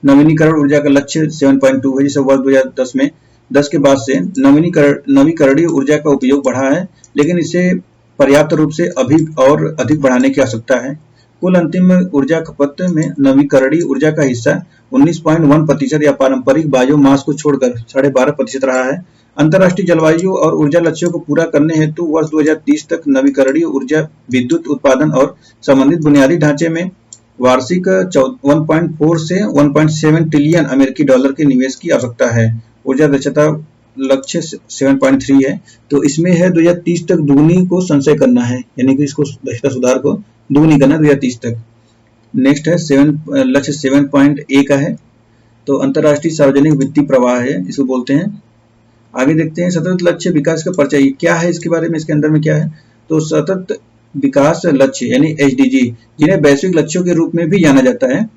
नवीनीकरण ऊर्जा का लक्ष्य 7.2 है, जिसे वर्ष 2010 में 10 के बाद से नवीकरणीय ऊर्जा का उपयोग बढ़ा है, लेकिन इसे पर्याप्त रूप से अभी और अधिक बढ़ाने की आवश्यकता है। कुल अंतिम ऊर्जा खपत में नवीकरणीय ऊर्जा का हिस्सा 19.1% या पारंपरिक बायोमास को छोड़कर 12.5% रहा है। अंतर्राष्ट्रीय जलवायु और ऊर्जा लक्ष्यों को पूरा करने हेतु वर्ष 2030 तक नवीकरणीय ऊर्जा, विद्युत उत्पादन और संबंधित बुनियादी ढांचे में वार्षिक 1.4 से 1.7 ट्रिलियन अमेरिकी डॉलर के निवेश की आवश्यकता है। ऊर्जा दक्षता लक्ष्य 7.3 है, तो इसमें है 2030 तक दुगुनी को संचय करना है, यानी कि इसको दक्षता सुधार को दुगुनी करना 2030 तक। नेक्स्ट है लक्ष्य 7.1 का है, तो अंतर्राष्ट्रीय सार्वजनिक वित्तीय प्रवाह है, इसको बोलते हैं। आगे देखते हैं सतत लक्ष्य विकास का परिचय क्या है, इसके बारे में इसके अंदर में क्या है। तो सतत विकास लक्ष्य यानी SDG, जिन्हें वैश्विक लक्ष्यों के रूप में भी जाना जाता है,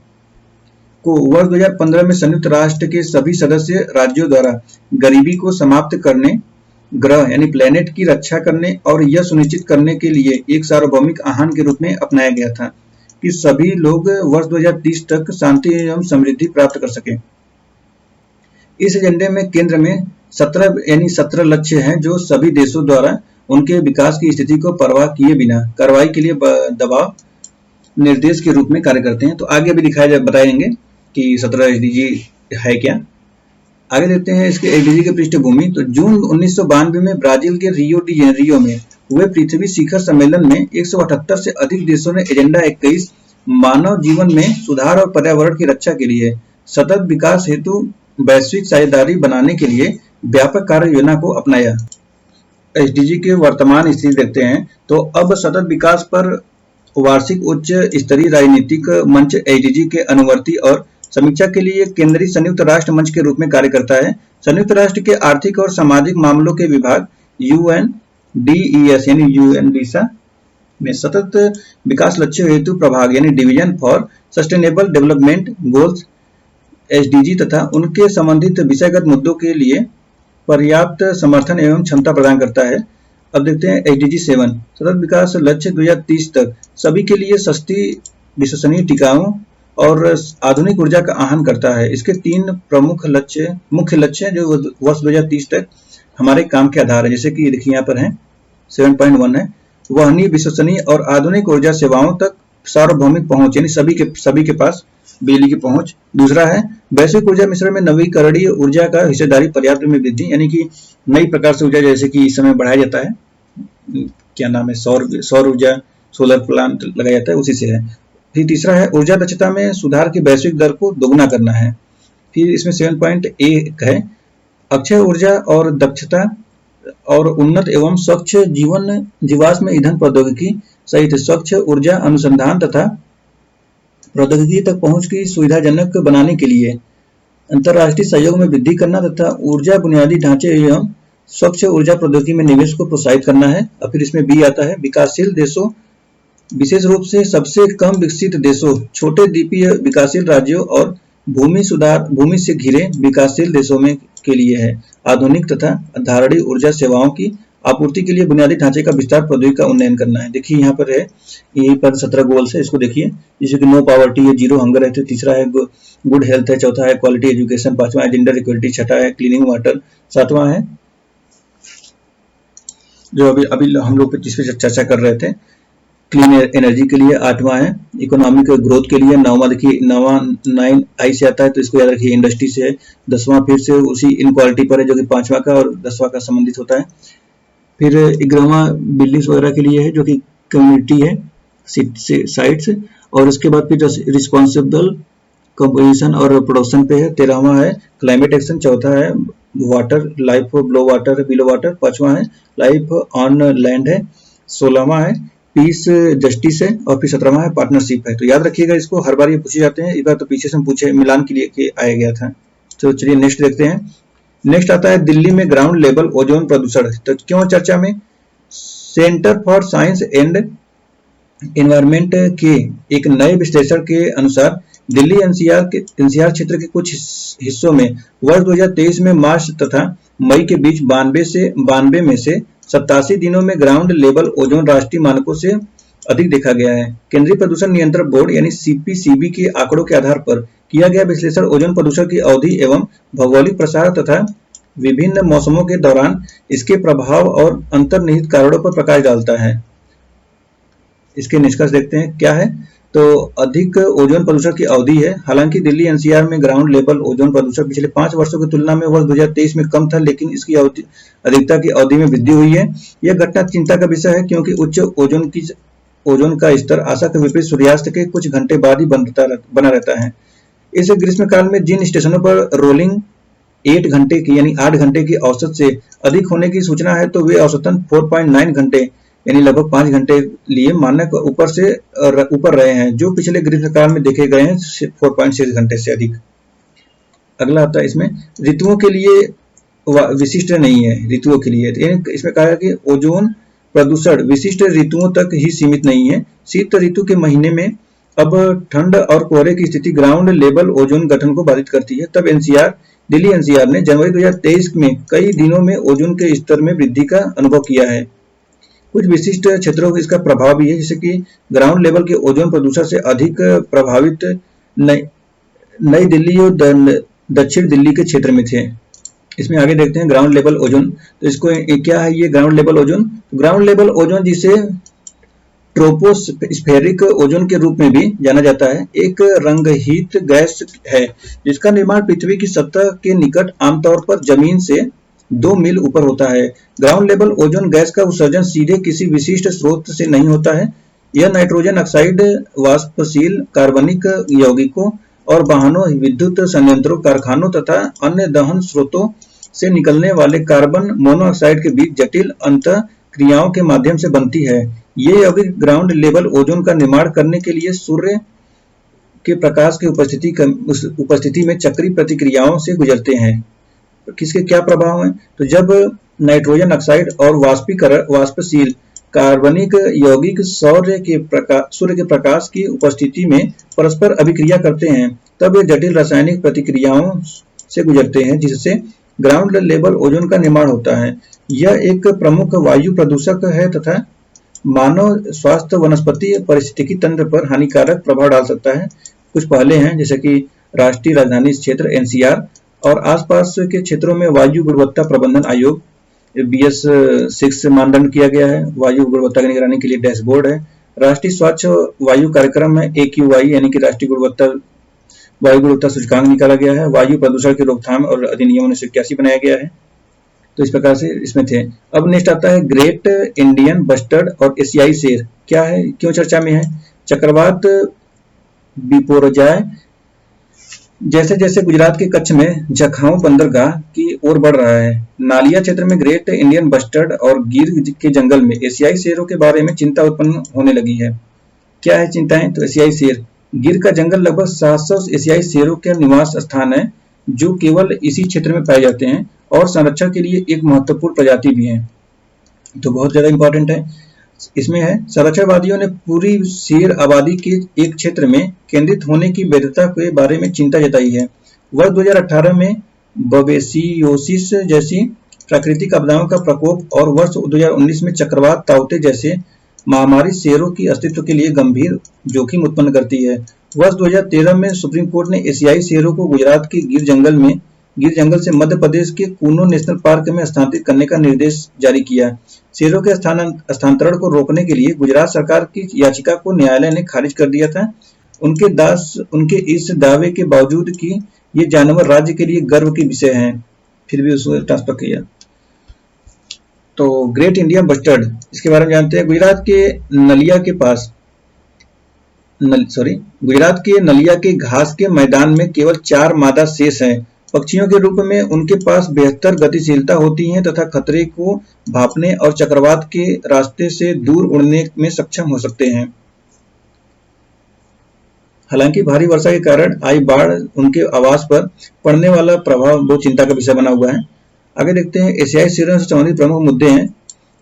को वर्ष 2015 में संयुक्त राष्ट्र के सभी सदस्य राज्यों द्वारा गरीबी को समाप्त करने, ग्रह यानी प्लेनेट की रक्षा करने और यह सुनिश्चित करने के लिए एक सार्वभौमिक आह्वान के रूप में अपनाया गया था कि सभी लोग वर्ष 2030 तक शांति एवं समृद्धि प्राप्त कर सकें। इस एजेंडे में केंद्र में 17 लक्ष्य हैं जो सभी देशों द्वारा उनके विकास की स्थिति को परवाह किए बिना कार्रवाई के लिए दबाव निर्देश के रूप में कार्य करते हैं। तो आगे भी बताएंगे कि 17 एसडीजी है क्या। आगे देखते हैं इसके एसडीजी की पृष्ठभूमि। तो जून 1992 में ब्राजील के रियो डी जेनेरियो में हुए पृथ्वी शिखर सम्मेलन में 178 से अधिक देशों ने एजेंडा 21 मानव जीवन में सुधार और पर्यावरण की रक्षा के लिए सतत विकास हेतु वैश्विक साझेदारी बनाने के लिए व्यापक कार्य योजना को अपनाया। एसडीजी के वर्तमान स्थिति देखते हैं। तो अब सतत विकास पर वार्षिक उच्च स्तरीय राजनीतिक मंच एसडीजी के अनुवर्ती और समीक्षा के लिए केंद्रीय संयुक्त राष्ट्र मंच के रूप में कार्य करता है। संयुक्त राष्ट्र के आर्थिक और सामाजिक मामलों के विभाग UNDES यानी UNDISA में सतत विकास लक्ष्य हेतु प्रभाग यानी division for sustainable development goals SDG तथा उनके संबंधित विषयगत मुद्दों के लिए पर्याप्त समर्थन एवं क्षमता प्रदान करता है। अब देखते हैं एसडीजी 7 सतत विकास लक्ष्य 2030 तक सभी के लिए सस्ती विश्वसनीय टिकाऊ और आधुनिक ऊर्जा का आह्वान करता है। इसके 3 प्रमुख मुख्य लक्ष्य जो वर्ष 2030 तक हमारे काम के आधार है, जैसे कि देखिए यहाँ पर है 7.1 है वहनीय विश्वसनीय और आधुनिक ऊर्जा सेवाओं तक सार्वभौमिक पहुंच यानी सभी के पास बिजली की पहुंच। दूसरा है वैश्विक ऊर्जा मिश्रण में नवीकरणीय ऊर्जा का हिस्सेदारी पर्याप्त में वृद्धि यानी कि नई प्रकार से ऊर्जा जैसे कि इस समय बढ़ाया जाता है, क्या नाम है, सौर ऊर्जा, सोलर प्लांट लगाया जाता है, उसी से है। फिर तीसरा है ऊर्जा दक्षता में सुधार की वैश्विक दर को दोगुना करना है। फिर इसमें 7.1 है अक्षय ऊर्जा और दक्षता और उन्नत एवं स्वच्छ जीवाश्म ईंधन प्रौद्योगिकी सहित स्वच्छ ऊर्जा अनुसंधान तथा प्रौद्योगिकी तक पहुंच की सुविधाजनक बनाने के लिए अंतर्राष्ट्रीय सहयोग में वृद्धि करना तथा ऊर्जा बुनियादी ढांचे एवं स्वच्छ ऊर्जा प्रौद्योगिकी में निवेश को प्रोत्साहित करना है। और फिर इसमें बी आता है विकासशील देशों विशेष रूप से सबसे कम विकसित देशों, छोटे द्वीपीय विकासशील राज्यों और भूमि से घिरे विकासशील देशों में के लिए है आधुनिक तथा धारणीय ऊर्जा सेवाओं की आपूर्ति के लिए बुनियादी ढांचे का विस्तार प्रौद्योगिकी का उन्नयन करना है। देखिए यहाँ पर है, यहीं पर 17 गोल्स है, इसको देखिए, जैसे कि नो पॉवर्टी है, जीरो हंगर है, तो तीसरा है गुड हेल्थ है, चौथा है क्वालिटी एजुकेशन, पांचवा है जेंडर इक्वलिटी, छठा है क्लीनिंग वाटर, सातवां है जो अभी हम लोग जिस पे चर्चा कर रहे थे क्लीन एनर्जी के लिए, आठवां है इकोनॉमिक ग्रोथ के लिए, नौवां देखिए 9 आई से आता है तो इसको याद रखिए इंडस्ट्री से है, 10वां फिर से उसी इनक्वालिटी पर है जो कि 5वां का और 10वां का संबंधित होता है। फिर 11वां बिल्डिंग्स वगैरह के लिए है जो कि कम्युनिटी है साइट्स, और उसके बाद फिर रिस्पॉन्सिबल कंपोजिशन और प्रोडक्शन पे है। 13वां है क्लाइमेट एक्शन, चौथा है वाटर लाइफ बिलो वाटर, पांचवा है लाइफ ऑन लैंड है, 16वां है पीस जस्टिस है और फिर 17वां है पार्टनरशिप है। तो याद रखिएगा इसको, हर बार ये पूछे जाते हैं, इस बार तो पीछे से पूछे मिलान के लिए आया गया था। तो चलिए नेक्स्ट देखते हैं। नेक्स्ट आता है दिल्ली में ग्राउंड लेवल ओजोन प्रदूषण, तो क्यों चर्चा में। Centre for science and environment के एक नए विश्लेषण के अनुसार दिल्ली एनसीआर क्षेत्र के कुछ हिस्सों में वर्ष 2023 में मार्च तथा मई के बीच 92 में से 87 दिनों में ग्राउंड लेवल ओजोन राष्ट्रीय मानकों से अधिक देखा गया है। केंद्रीय प्रदूषण नियंत्रण बोर्ड यानी सीपीसीबी के आंकड़ों के आधार पर किया गया विश्लेषण ओजोन प्रदूषण की अवधि एवं भौगोलिक प्रसार तथा विभिन्न मौसमों के दौरान इसके प्रभाव और अंतर्निहित कारणों पर प्रकाश डालता है। इसके निष्कर्ष देखते हैं क्या है। तो अधिक ओजोन प्रदूषण की अवधि है। हालांकि दिल्ली एनसीआर में ग्राउंड लेवल ओजोन प्रदूषण पिछले 5 वर्षों की तुलना में वर्ष 2023 में कम था, लेकिन इसकी अधिकता की अवधि में वृद्धि हुई है। यह घटना चिंता का विषय है क्योंकि उच्च ओजोन का स्तर आशा के विपरीत सूर्यास्त के कुछ घंटे बाद ही बना रहता है। इस ग्रीष्मकाल में जिन स्टेशनों पर रोलिंग 8 घंटे की यानी 8 घंटे की औसत से अधिक होने की सूचना है तो वे औसतन 4.9 घंटे यानी लगभग 5 घंटे लिए मानक ऊपर रहे हैं, जो पिछले ग्रीष्मकाल में देखे गए हैं 4.6 घंटे से अधिक। अगला आता है इसमें ऋतुओं के लिए विशिष्ट नहीं है, ऋतुओं के लिए इसमें कहा है कि ओजोन प्रदूषण विशिष्ट ऋतुओं तक ही सीमित नहीं है। शीत ऋतु के महीने में अब ठंड और कोहरे की स्थिति ग्राउंड लेवल ओजोन गठन को बाधित करती है। तब दिल्ली एनसीआर ने जनवरी 2023 में कई दिनों में ओजोन के स्तर में वृद्धि का अनुभव किया है। कुछ विशिष्ट क्षेत्रों को इसका प्रभाव भी है, जैसे कि ग्राउंड लेवल के ओजोन प्रदूषण से अधिक प्रभावित नई दिल्ली और दक्षिण दिल्ली के क्षेत्र में थे। इसमें आगे देखते हैं ग्राउंड लेवल ओजोन। तो इसको क्या है ये ground level ozone? Ground level ozone जिसे ट्रोपोस्फेरिक ओजोन के रूप में भी जाना जाता है, एक रंगहीन गैस है जिसका निर्माण पृथ्वी की सतह के निकट आमतौर पर जमीन से 2 मील ऊपर होता है। ग्राउंड लेवल ओजोन गैस का उत्सर्जन सीधे किसी विशिष्ट स्रोत से नहीं होता है। यह नाइट्रोजन ऑक्साइड, वाष्पशील कार्बनिक यौगिकों और वाहनों, विद्युत संयंत्रों, कारखानों तथा अन्य दहन स्रोतों से निकलने वाले कार्बन मोनोऑक्साइड के बीच जटिल अंतःक्रियाओं के माध्यम से बनती है। ये यौगिक ग्राउंड लेवल ओजोन का निर्माण करने के लिए सूर्य के प्रकाश की उपस्थिति में चक्रीय प्रतिक्रियाओं से गुजरते हैं। किसके क्या प्रभाव हैं? तो जब नाइट्रोजन ऑक्साइड और वाष्पशील कार्बनिक यौगिक सूर्य के प्रकाश की उपस्थिति में परस्पर अभिक्रिया करते हैं, तब ये जटिल रासायनिक प्रतिक्रियाओं से गुजरते हैं जिससे ग्राउंड लेवल ओजोन का निर्माण होता है। यह एक प्रमुख वायु प्रदूषक है तथा मानव स्वास्थ्य, वनस्पति पारिस्थितिकी तंत्र पर हानिकारक प्रभाव डाल सकता है। कुछ पहले हैं जैसे कि राष्ट्रीय राजधानी क्षेत्र (NCR) और आसपास के क्षेत्रों में वायु गुणवत्ता प्रबंधन आयोग BS6 मानदंड किया गया है। वायु गुणवत्ता की निगरानी के लिए डैशबोर्ड है। राष्ट्रीय स्वच्छ वायु कार्यक्रम है AQI यानी कि राष्ट्रीय वायु गुणवत्ता सूचकांक निकाला गया है। वायु प्रदूषण की रोकथाम और अधिनियम 1981 बनाया गया है। तो इस प्रकार से इसमें थे। अब नेक्स्ट आता है ग्रेट इंडियन बस्टर्ड और एशियाई शेर। क्या है, क्यों चर्चा में है? चक्रवात बिपोरजॉय जैसे जैसे गुजरात के कच्छ में जखाऊ बंदरगाह की ओर बढ़ रहा है, नालिया क्षेत्र में ग्रेट इंडियन बस्टर्ड और गिर के जंगल में एशियाई शेरों के बारे में चिंता उत्पन्न होने लगी है। क्या है चिंताएं? तो एशियाई शेर, गिर का जंगल लगभग 700 एशियाई शेरों के निवास स्थान है जो केवल इसी क्षेत्र में पाए जाते हैं और संरक्षण के लिए एक महत्वपूर्ण प्रजाति भी है। तो बहुत ज्यादा इंपॉर्टेंट है। इसमें है संरक्षणवादियों ने पूरी शेर आबादी के एक क्षेत्र में केंद्रित होने की वैधता के बारे में चिंता जताई है। वर्ष 2018 में बबेसियोसिस जैसी प्राकृतिक आपदाओं का प्रकोप और वर्ष 2019 में चक्रवात ताउते जैसे महामारी शेरों की अस्तित्व के लिए गंभीर जोखिम उत्पन्न करती है। वर्ष 2013 में सुप्रीम कोर्ट ने एशियाई शेरों को गुजरात के गिर जंगल से मध्य प्रदेश के कूनो नेशनल पार्क में स्थानांतरित करने का निर्देश जारी किया। शेरों के स्थानांतरण को रोकने के लिए गुजरात सरकार की याचिका को न्यायालय ने खारिज कर दिया था। उनके इस दावे के बावजूद कि ये जानवर राज्य के लिए गर्व के विषय हैं, फिर भी उसको ट्रांसफर किया। तो ग्रेट इंडियन बस्टर्ड, इसके बारे में जानते हैं। गुजरात के नलिया के घास के मैदान में केवल 4 मादा शेष हैं। पक्षियों के रूप में उनके पास बेहतर गतिशीलता होती है तथा खतरे को भांपने और चक्रवात के रास्ते से दूर उड़ने में सक्षम हो सकते हैं। हालांकि भारी वर्षा के कारण आई बाढ़ उनके आवास पर पड़ने वाला प्रभाव बहुत चिंता का विषय बना हुआ है। आगे देखते हैं एशियाई शेरों से संबंधित प्रमुख मुद्दे हैं।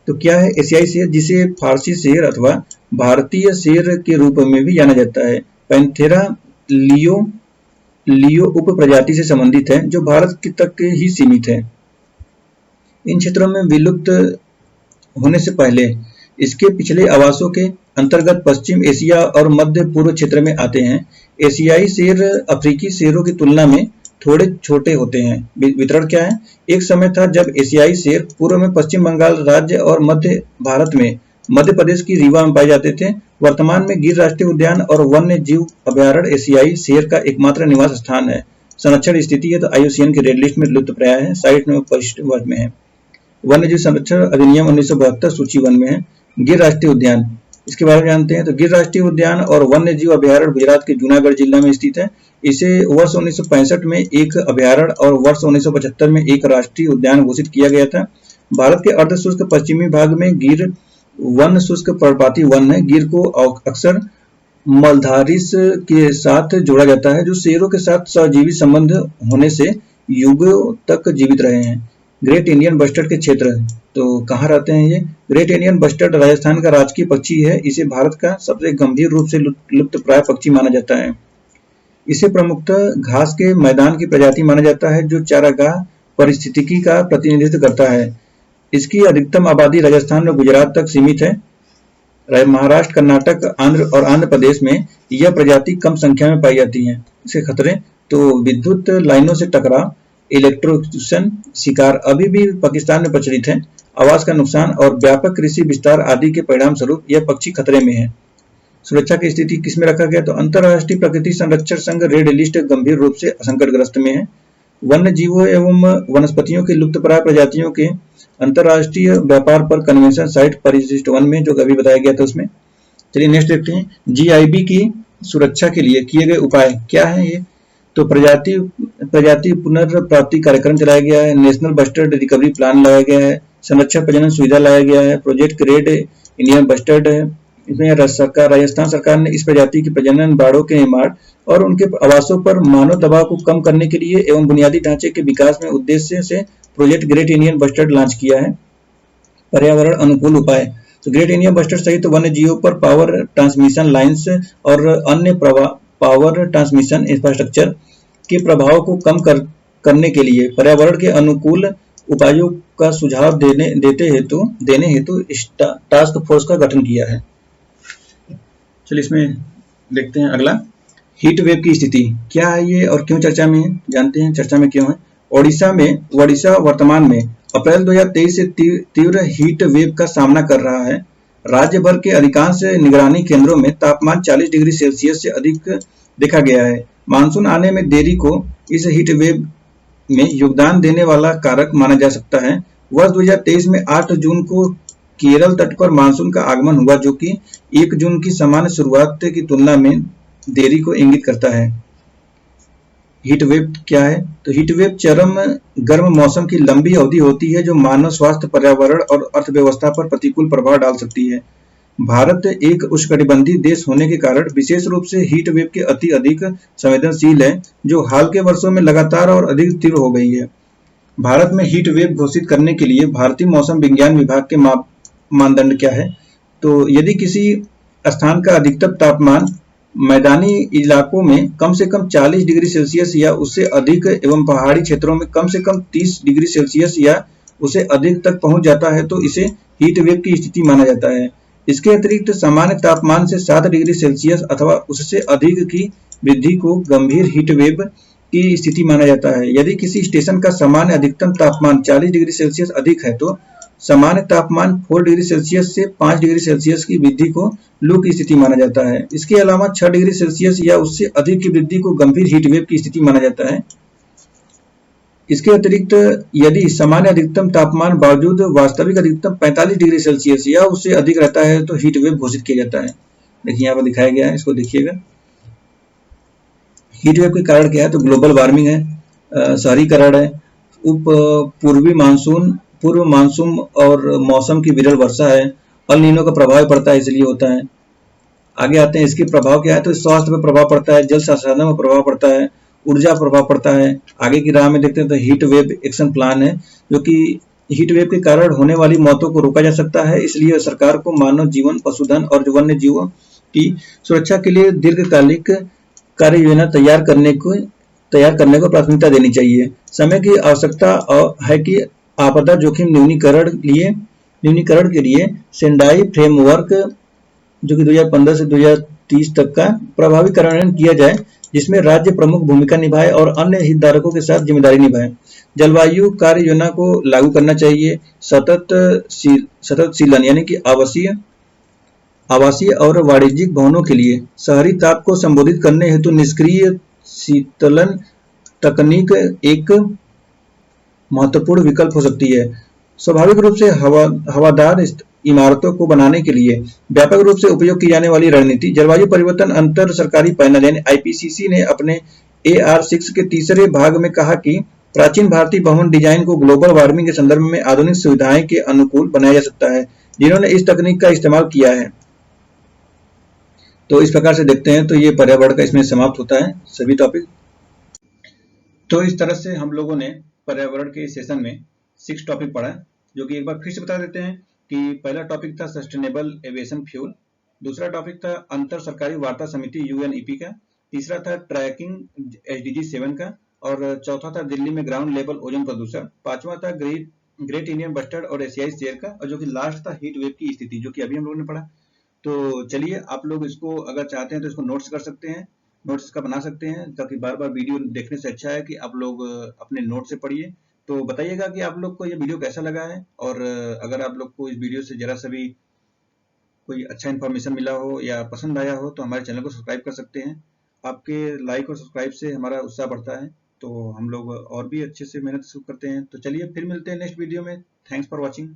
तो क्या है एशियाई शेर, जिसे फारसी शेर अथवा भारतीय शेर के रूप में भी जाना जाता है? पैंथेरा लियो उप प्रजाति से संबंधित है जो भारत तक ही सीमित है। इन क्षेत्रों में विलुप्त होने से पहले इसके पिछले आवासों के अंतर्गत पश्चिम एशिया और मध्य पूर्व क्षेत्र में आते हैं। एशियाई शेर अफ्रीकी शेरों की तुलना में थोड़े छोटे होते हैं। वितरण क्या है? एक समय था जब एशियाई शेर पूर्व में पश्चिम बंगाल राज्य और मध्य भारत में मध्य प्रदेश की रीवा में पाए जाते थे। वर्तमान में गिर राष्ट्रीय उद्यान और वन्य जीव अभयारण्य एशियाई शेर का एकमात्र निवास स्थान है। संरक्षण स्थिति है तो IUCN की रेड लिस्ट में लुप्तप्राय है, साइट नंबर परिशिष्ट वर्ग में है। वन्य जीव संरक्षण अधिनियम 1972 सूची 1 में है। गिर राष्ट्रीय उद्यान, इसके बारे में जानते हैं। तो गिर राष्ट्रीय उद्यान और वन्य जीव अभयारण्य गुजरात के जूनागढ़ जिला में स्थित है। इसे वर्ष 1965 में एक अभयारण्य और वर्ष 1975 में एक राष्ट्रीय उद्यान घोषित किया गया था। भारत के अर्ध शुष्क पश्चिमी भाग में गिर वन शुष्क पर्णपाती वन है। गिर को अक्सर मलधारिस के साथ जोड़ा जाता है जो शेरों के साथ सहजीवी संबंध होने से युगों तक जीवित रहे हैं। ग्रेट इंडियन बस्टर्ड के क्षेत्र, तो कहाँ रहते हैं ये? ग्रेट इंडियन बस्टर्ड राजस्थान का राजकीय पक्षी है। इसे भारत का सबसे गंभीर रूप से लुप्तप्राय पक्षी माना जाता है। इसे प्रमुखतः घास के मैदान की प्रजाति माना जाता है जो चारागाह पारिस्थितिकी का प्रतिनिधित्व करता है। इसकी अधिकतम आबादी राजस्थान और गुजरात तक सीमित है। महाराष्ट्र, कर्नाटक, आंध्र प्रदेश में यह प्रजाति कम संख्या में पाई जाती है। इसके खतरे, तो विद्युत लाइनों से टकराव, इलेक्ट्रोक्यूशन शिकार अभी भी पाकिस्तान में प्रचलित है। आवास का नुकसान और व्यापक कृषि विस्तार आदि के परिणाम स्वरूप यह पक्षी खतरे में है। सुरक्षा की स्थिति किसमें रखा गया? तो अंतर्राष्ट्रीय प्रकृति संरक्षण संघ रेड लिस्ट गंभीर रूप से संकटग्रस्त में है। वन्य जीवों एवं वनस्पतियों की लुप्तप्राय प्रजातियों के अंतर्राष्ट्रीय व्यापार पर कन्वेंशन साइट परिशिष्ट 1 में जो अभी बताया गया था उसमें। चलिए नेक्स्ट देखते हैं, जीआईबी की सुरक्षा के लिए किए गए उपाय क्या है ये? तो प्रजाति पुनर्प्राप्ति कार्यक्रम चलाया गया है, नेशनल बस्टर्ड रिकवरी प्लान लाया गया है, संरक्षण प्रजनन सुविधा लाया गया है, प्रोजेक्ट ग्रेट इंडियन बस्टर्ड है। इसमें राजस्थान सरकार ने इस प्रजाति की प्रजनन बाड़ों के निर्माण और उनके आवासों पर मानव दबाव को कम करने के लिए एवं बुनियादी ढांचे के विकास में उद्देश्य से project great Indian bustard launch किया है। पर्यावरण अनुकूल उपाय, तो ग्रेट इंडियन बस्टर्ड सहित वन्य जीवों पर पावर ट्रांसमिशन लाइन्स और अन्य पावर ट्रांसमिशन इंफ्रास्ट्रक्चर के प्रभाव को कम करने के लिए पर्यावरण के अनुकूल उपायों का सुझाव देने हेतु टास्क फोर्स का गठन किया है। चलिए इसमें देखते हैं अगला, हीट वेव की स्थिति क्या है ये और क्यों चर्चा में है, जानते हैं चर्चा में क्यों है। ओडिशा वर्तमान में अप्रैल 2023 से तीव्र हीट वेव का सामना कर रहा है। राज्य भर के अधिकांश निगरानी केंद्रों में तापमान 40 डिग्री सेल्सियस से अधिक देखा गया है। मानसून आने में देरी को इस हीट वेव में योगदान देने वाला कारक माना जा सकता है। वर्ष 2023 में 8 जून को केरल तट पर मानसून का आगमन हुआ, जो कि 1 जून की सामान्य शुरुआत की तुलना में देरी को इंगित करता है। हीट वेव क्या है? तो हीट वेव चरम गर्म मौसम की लंबी अवधि होती है जो मानव स्वास्थ्य, पर्यावरण और अर्थव्यवस्था पर प्रतिकूल प्रभाव डाल सकती है। भारत एक उष्णकटिबंधीय देश होने के कारण विशेष रूप से हीट वेव के अति अधिक संवेदनशील है, जो हाल के वर्षों में लगातार और अधिक तीव्र हो गई है। भारत में हीट वेव घोषित करने के लिए भारतीय मौसम विज्ञान विभाग के मानदंड क्या है? तो यदि किसी स्थान का अधिकतम तापमान मैदानी इलाकों में कम से कम 40 डिग्री सेल्सियस या उससे अधिक एवं पहाड़ी क्षेत्रों में कम से कम 30 डिग्री सेल्सियस या उससे अधिक तक पहुंच जाता है तो इसे हीट वेव की स्थिति माना जाता है। इसके अतिरिक्त सामान्य तापमान से 7 डिग्री सेल्सियस अथवा उससे अधिक की वृद्धि को गंभीर हीट वेव की स्थिति माना जाता है। यदि किसी स्टेशन का सामान्य अधिकतम तापमान 40 डिग्री सेल्सियस अधिक है तो सामान्य तापमान 4 डिग्री सेल्सियस से 5 डिग्री सेल्सियस की वृद्धि को लू की स्थिति माना जाता है। इसके अलावा 6 डिग्री सेल्सियस या उससे अधिक की वृद्धि को गंभीर हीट वेव की स्थिति माना जाता है। इसके अतिरिक्त यदि सामान्य अधिकतम तापमान बावजूद वास्तविक अधिकतम 45 डिग्री सेल्सियस या उससे अधिक रहता है तो हीट वेव घोषित किया जाता है। देखिए यहाँ पर दिखाया गया है, इसको देखिएगा। हीट वेव के कारण क्या है? तो ग्लोबल वार्मिंग है, शहरीकरण है, पूर्व मानसून और मौसम की विरल वर्षा है, अल नीनो का प्रभाव पड़ता है इसलिए होता है। आगे आते हैं, इसके प्रभाव क्या है? तो स्वास्थ्य पर प्रभाव पड़ता है, जल संसाधन पर प्रभाव पड़ता है, ऊर्जा प्रभाव पड़ता है। आगे की राह में देखते हैं तो हीट वेव एक्शन प्लान है, जो कि हीट वेव के कारण होने वाली मौतों को रोका जा सकता है। इसलिए सरकार को मानव जीवन, पशुधन और वन्य जीवों की सुरक्षा के लिए दीर्घकालिक कार्य योजना तैयार करने को प्राथमिकता देनी चाहिए। समय की आवश्यकता है कि आपदा जोखिम न्यूनीकरण के लिए सेंडाई फ्रेमवर्क जो कि 2015 से 2030 तक का प्रभावी कार्यान्वयन किया जाए, जिसमें राज्य प्रमुख भूमिका निभाए और अन्य हितधारकों के साथ जिम्मेदारी निभाए। जलवायु कार्य योजना को लागू करना चाहिए। सतत सीलन यानी कि आवासीय और वाणिज्यिक भवनों के लिए शहरी ताप को संबोधित करने हेतु निष्क्रिय शीतलन तकनीक एक महत्वपूर्ण विकल्प हो सकती है। स्वाभाविक रूप से हवादार इमारतों को बनाने के लिए व्यापक रूप से उपयोग की जाने वाली रणनीति जलवायु परिवर्तन अंतर सरकारी पैनल यानी IPCC ने अपने AR6 के तीसरे भाग में कहा कि प्राचीन भारतीय भवन डिजाइन को ग्लोबल वार्मिंग के संदर्भ में आधुनिक सुविधाएं के अनुकूल बनाया जा सकता है, जिन्होंने इस तकनीक का इस्तेमाल किया है। तो इस प्रकार से देखते हैं तो ये पर्यावरण का इसमें समाप्त होता है सभी टॉपिक। तो इस तरह से हम लोगों ने पर्यावरण के सेशन में 6 टॉपिक पढ़ा, जो कि एक बार फिर से बता देते हैं कि पहला टॉपिक था सस्टेनेबल एविएशन फ्यूल, दूसरा टॉपिक था अंतर सरकारी वार्ता समिति UNEP का, तीसरा था ट्रैकिंग SDG 7 का, और चौथा था दिल्ली में ग्राउंड लेवल ओजोन प्रदूषण, पांचवा था ग्रेट इंडियन बस्टर्ड और एशियाई शेर का, और जो कि लास्ट था हीट वेव की स्थिति, जो कि अभी हम लोगों ने पढ़ा। तो चलिए आप लोग इसको अगर चाहते हैं तो इसको नोट्स कर सकते हैं, नोट्स का बना सकते हैं, ताकि बार बार वीडियो देखने से अच्छा है कि आप लोग अपने नोट से पढ़िए। तो बताइएगा कि आप लोग को ये वीडियो कैसा लगा है, और अगर आप लोग को इस वीडियो से जरा सा भी कोई अच्छा इन्फॉर्मेशन मिला हो या पसंद आया हो तो हमारे चैनल को सब्सक्राइब कर सकते हैं। आपके लाइक और सब्सक्राइब से हमारा उत्साह बढ़ता है, तो हम लोग और भी अच्छे से मेहनत करते हैं। तो चलिए फिर मिलते हैं नेक्स्ट वीडियो में। Thanks for watching.